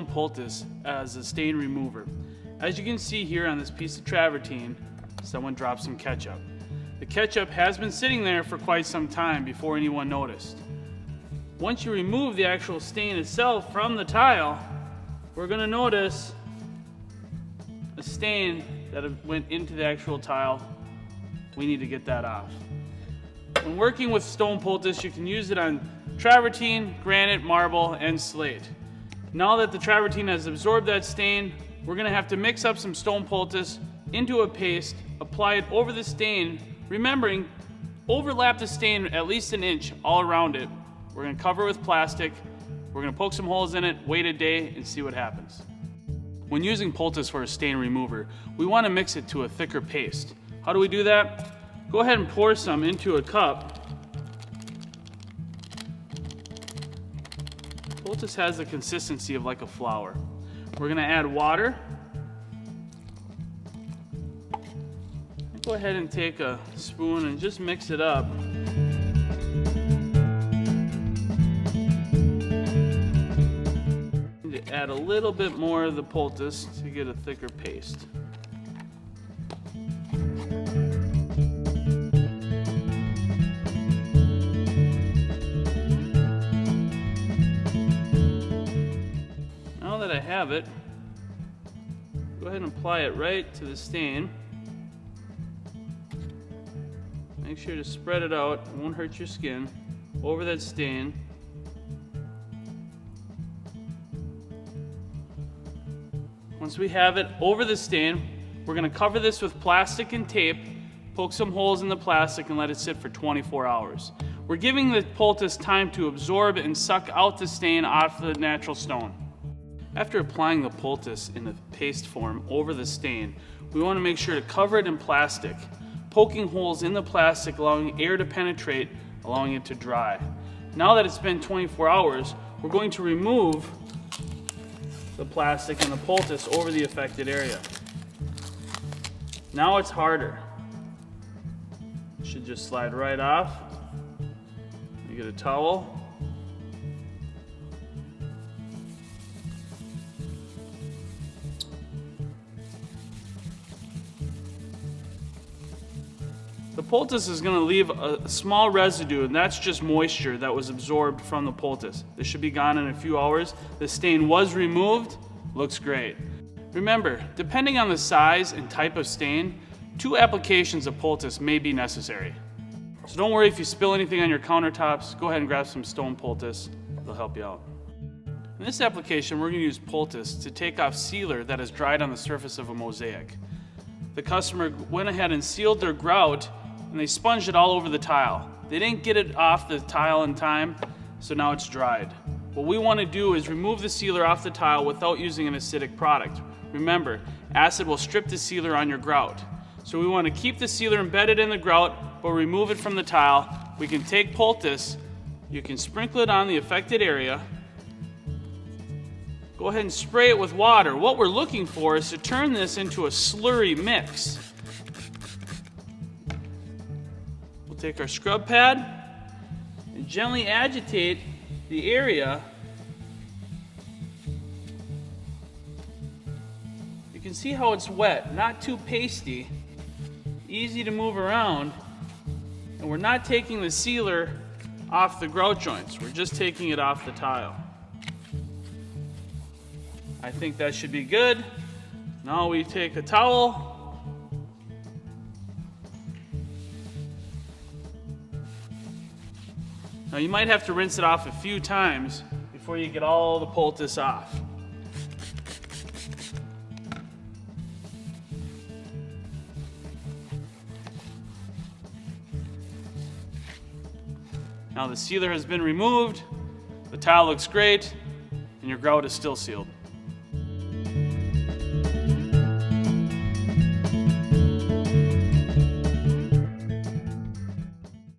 Stone Poultice as a stain remover. As you can see here on this piece of travertine, someone dropped some ketchup. The ketchup has been sitting there for quite some time before anyone noticed. Once you remove the actual stain itself from the tile, we're going to notice a stain that went into the actual tile. We need to get that off. When working with Stone Poultice, you can use it on travertine, granite, marble, and slate. Now that the travertine has absorbed that stain, we're going to have to mix up some Stone Poultice into a paste, apply it over the stain, remembering, overlap the stain at least an inch all around it. We're going to cover it with plastic, we're going to poke some holes in it, wait a day, and see what happens. When using poultice for a stain remover, we want to mix it to a thicker paste. How do we do that? Go ahead and pour some into a cup. Poultice has the consistency of like a flour. We're going to add water. Go ahead and take a spoon and just mix it up. Add a little bit more of the poultice to get a thicker paste. Now that I have it, go ahead and apply it right to the stain. Make sure to spread it out, it won't hurt your skin, over that stain. Once we have it over the stain, we're going to cover this with plastic and tape, poke some holes in the plastic, and let it sit for 24 hours. We're giving the poultice time to absorb and suck out the stain off the natural stone. After applying the poultice in the paste form over the stain, we want to make sure to cover it in plastic, poking holes in the plastic, allowing air to penetrate, allowing it to dry. Now that it's been 24 hours, we're going to remove the plastic and the poultice over the affected area. Now it's harder. It should just slide right off. You get a towel. The poultice is going to leave a small residue, and that's just moisture that was absorbed from the poultice. This should be gone in a few hours. The stain was removed. Looks great. Remember, depending on the size and type of stain, 2 applications of poultice may be necessary. So don't worry if you spill anything on your countertops. Go ahead and grab some Stone Poultice. They'll help you out. In this application, we're going to use poultice to take off sealer that has dried on the surface of a mosaic. The customer went ahead and sealed their grout, and they sponged it all over the tile. They didn't get it off the tile in time, so now it's dried. What we want to do is remove the sealer off the tile without using an acidic product. Remember, acid will strip the sealer on your grout. So we want to keep the sealer embedded in the grout, but remove it from the tile. We can take poultice, you can sprinkle it on the affected area. Go ahead and spray it with water. What we're looking for is to turn this into a slurry mix. We'll take our scrub pad and gently agitate the area. You can see how it's wet, not too pasty, easy to move around, and we're not taking the sealer off the grout joints, we're just taking it off the tile. I think that should be good. Now we take a towel, now you might have to rinse it off a few times before you get all the poultice off. Now the sealer has been removed, the tile looks great, and your grout is still sealed.